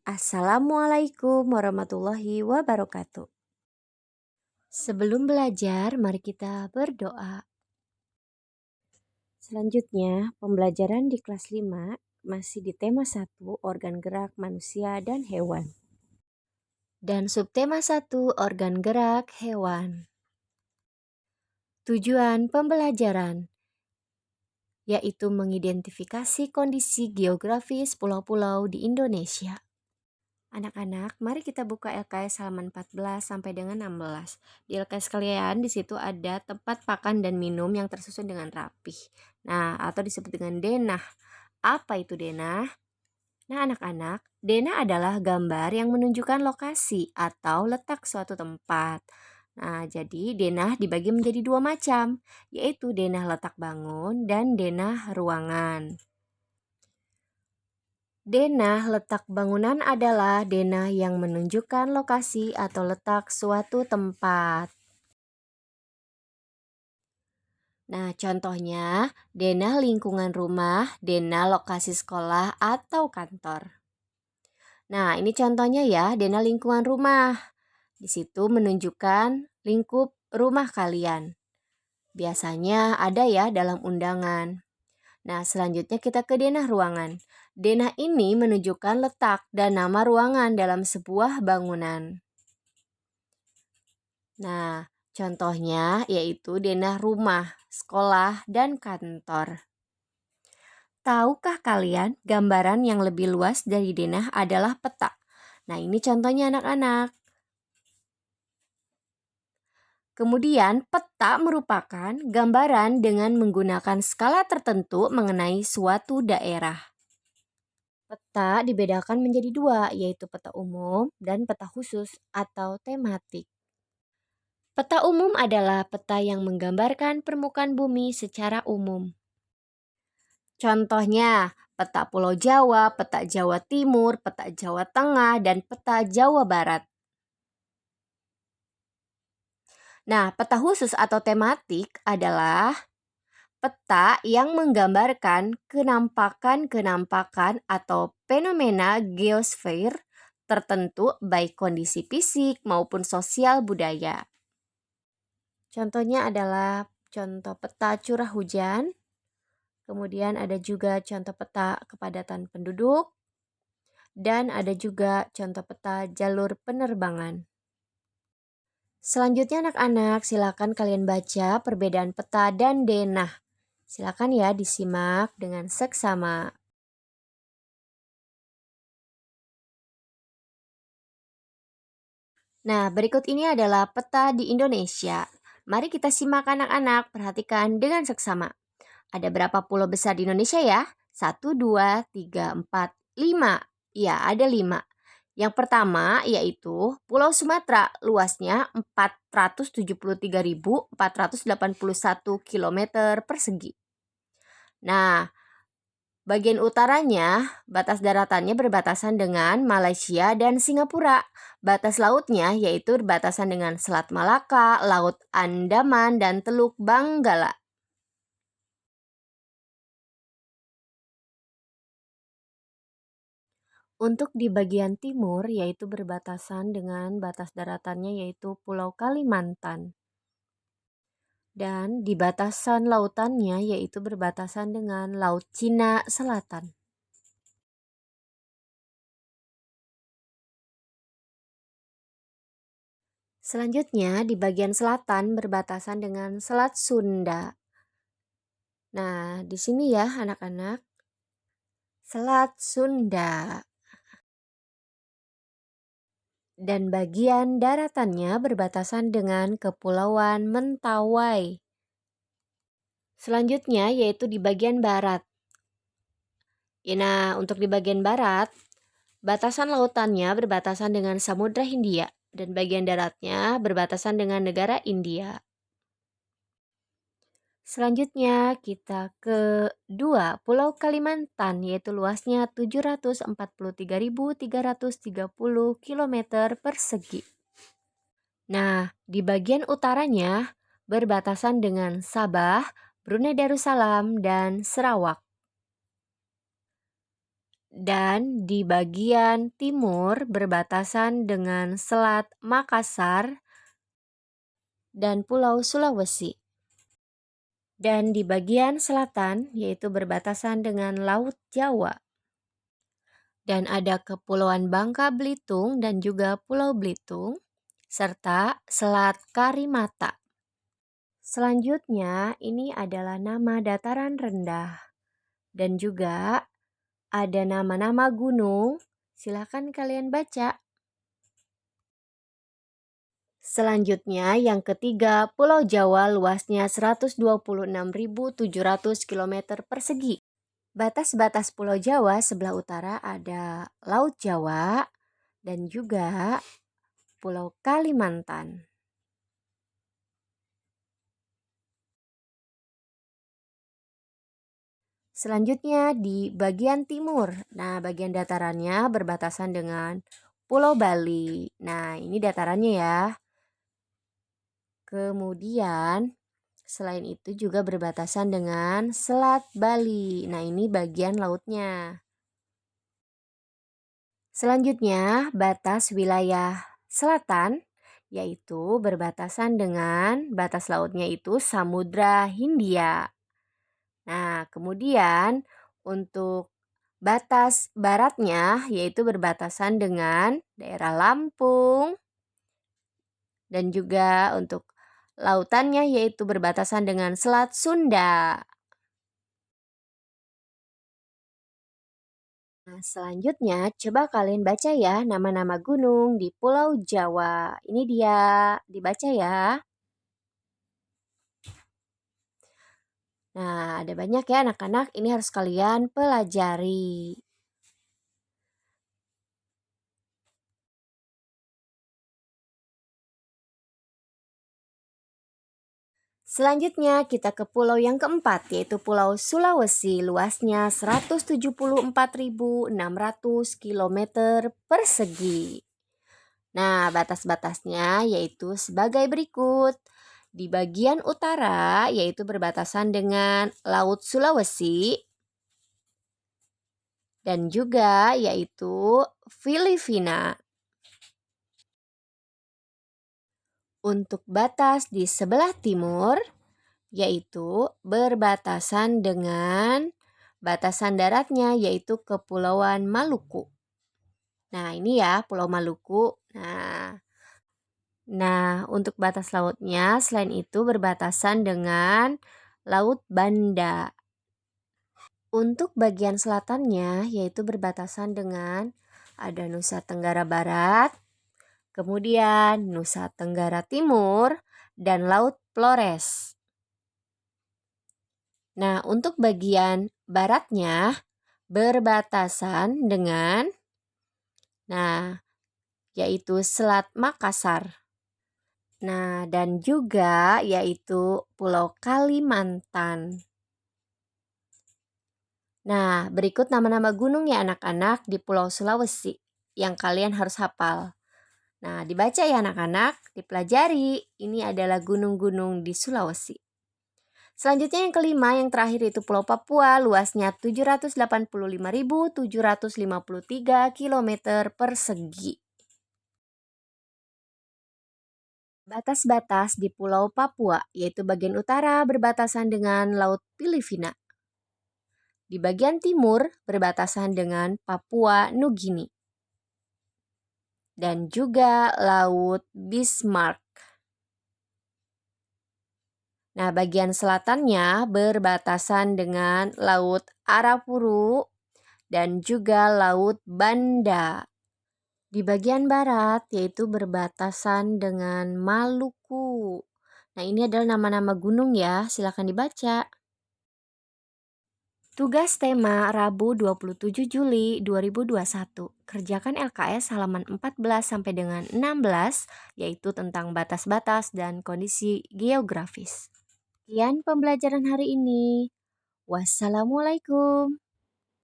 Assalamualaikum warahmatullahi wabarakatuh. Sebelum belajar, mari kita berdoa. Selanjutnya, pembelajaran di kelas 5 masih di tema 1, organ gerak manusia dan hewan. Dan subtema 1, organ gerak hewan. Tujuan pembelajaran yaitu mengidentifikasi kondisi geografis pulau-pulau di Indonesia. Anak-anak, mari kita buka LKS halaman 14 sampai dengan 16. Di LKS kalian di situ ada tempat pakan dan minum yang tersusun dengan rapih. Nah, atau disebut dengan denah. Apa itu denah? Nah, anak-anak, denah adalah gambar yang menunjukkan lokasi atau letak suatu tempat. Nah, jadi denah dibagi menjadi dua macam, yaitu denah letak bangun dan denah ruangan. Denah letak bangunan adalah denah yang menunjukkan lokasi atau letak suatu tempat. Nah, contohnya denah lingkungan rumah, denah lokasi sekolah atau kantor. Nah, ini contohnya ya, denah lingkungan rumah. Di situ menunjukkan lingkup rumah kalian. Biasanya ada ya dalam undangan. Nah, selanjutnya kita ke denah ruangan. Denah ini menunjukkan letak dan nama ruangan dalam sebuah bangunan. Nah, contohnya yaitu denah rumah, sekolah, dan kantor. Tahukah kalian gambaran yang lebih luas dari denah adalah peta? Nah, ini contohnya anak-anak. Kemudian, peta merupakan gambaran dengan menggunakan skala tertentu mengenai suatu daerah. Peta dibedakan menjadi dua, yaitu peta umum dan peta khusus atau tematik. Peta umum adalah peta yang menggambarkan permukaan bumi secara umum. Contohnya, peta Pulau Jawa, peta Jawa Timur, peta Jawa Tengah, dan peta Jawa Barat. Nah, peta khusus atau tematik adalah peta yang menggambarkan kenampakan-kenampakan atau fenomena geosfer tertentu baik kondisi fisik maupun sosial budaya. Contohnya adalah contoh peta curah hujan, kemudian ada juga contoh peta kepadatan penduduk, dan ada juga contoh peta jalur penerbangan. Selanjutnya anak-anak, silakan kalian baca perbedaan peta dan denah. Silakan ya disimak dengan seksama. Nah, berikut ini adalah peta di Indonesia. Mari kita simak anak-anak, perhatikan dengan seksama. Ada berapa pulau besar di Indonesia ya? 1, 2, 3, 4, 5. Ya, ada 5. Yang pertama yaitu Pulau Sumatera, luasnya 473.481 km persegi. Nah, bagian utaranya, batas daratannya berbatasan dengan Malaysia dan Singapura. Batas lautnya yaitu berbatasan dengan Selat Malaka, Laut Andaman, dan Teluk Benggala. Untuk di bagian timur yaitu berbatasan dengan batas daratannya yaitu Pulau Kalimantan. Dan di batasan lautannya yaitu berbatasan dengan Laut Cina Selatan. Selanjutnya di bagian selatan berbatasan dengan Selat Sunda. Nah, di sini ya anak-anak. Selat Sunda. Dan bagian daratannya berbatasan dengan Kepulauan Mentawai. Selanjutnya yaitu di bagian barat. Nah, untuk di bagian barat, batasan lautannya berbatasan dengan Samudra Hindia dan bagian daratnya berbatasan dengan negara India. Selanjutnya kita ke 2, Pulau Kalimantan, yaitu luasnya 743.330 km persegi. Nah, di bagian utaranya berbatasan dengan Sabah, Brunei Darussalam, dan Sarawak. dan di bagian timur berbatasan dengan Selat Makassar dan Pulau Sulawesi. Dan di bagian selatan yaitu berbatasan dengan Laut Jawa. Dan ada Kepulauan Bangka Belitung dan juga Pulau Belitung, serta Selat Karimata. Selanjutnya ini adalah nama dataran rendah dan juga ada nama-nama gunung. Silakan kalian baca. Selanjutnya yang ketiga, Pulau Jawa luasnya 126.700 km persegi. Batas-batas Pulau Jawa sebelah utara ada Laut Jawa dan juga Pulau Kalimantan. Selanjutnya di bagian timur. Nah, bagian datarannya berbatasan dengan Pulau Bali. Nah, ini datarannya ya. Kemudian selain itu juga berbatasan dengan Selat Bali. Nah, ini bagian lautnya. Selanjutnya, batas wilayah selatan yaitu berbatasan dengan batas lautnya itu Samudra Hindia. Nah, kemudian untuk batas baratnya yaitu berbatasan dengan daerah Lampung dan juga untuk lautannya yaitu berbatasan dengan Selat Sunda. Nah, selanjutnya coba kalian baca ya nama-nama gunung di Pulau Jawa. Ini dia, dibaca ya. Nah, ada banyak ya anak-anak, ini harus kalian pelajari. Selanjutnya kita ke pulau yang keempat yaitu Pulau Sulawesi, luasnya 174.600 km persegi. Nah, batas-batasnya yaitu sebagai berikut. Di bagian utara yaitu berbatasan dengan Laut Sulawesi dan juga yaitu Filipina. Untuk batas di sebelah timur yaitu berbatasan dengan batasan daratnya yaitu Kepulauan Maluku. Nah, ini ya Pulau Maluku. Nah, untuk batas lautnya selain itu berbatasan dengan Laut Banda. Untuk bagian selatannya yaitu berbatasan dengan ada Nusa Tenggara Barat, kemudian Nusa Tenggara Timur, dan Laut Flores. Nah, untuk bagian baratnya berbatasan dengan yaitu Selat Makassar. Nah, dan juga yaitu Pulau Kalimantan. Nah, berikut nama-nama gunung ya anak-anak di Pulau Sulawesi yang kalian harus hafal. Nah, dibaca ya anak-anak, dipelajari. Ini adalah gunung-gunung di Sulawesi. Selanjutnya yang kelima, yang terakhir itu Pulau Papua, luasnya 785.753 km persegi. Batas-batas di Pulau Papua, yaitu bagian utara berbatasan dengan Laut Filipina. Di bagian timur berbatasan dengan Papua Nugini. Dan juga Laut Bismarck. Nah, bagian selatannya berbatasan dengan Laut Arafuru dan juga Laut Banda. Di bagian barat yaitu berbatasan dengan Maluku. Nah, ini adalah nama-nama gunung ya, silakan dibaca. Tugas tema Rabu 27 Juli 2021. Kerjakan LKS halaman 14 sampai dengan 16 yaitu tentang batas-batas dan kondisi geografis. Sekian pembelajaran hari ini. Wassalamualaikum.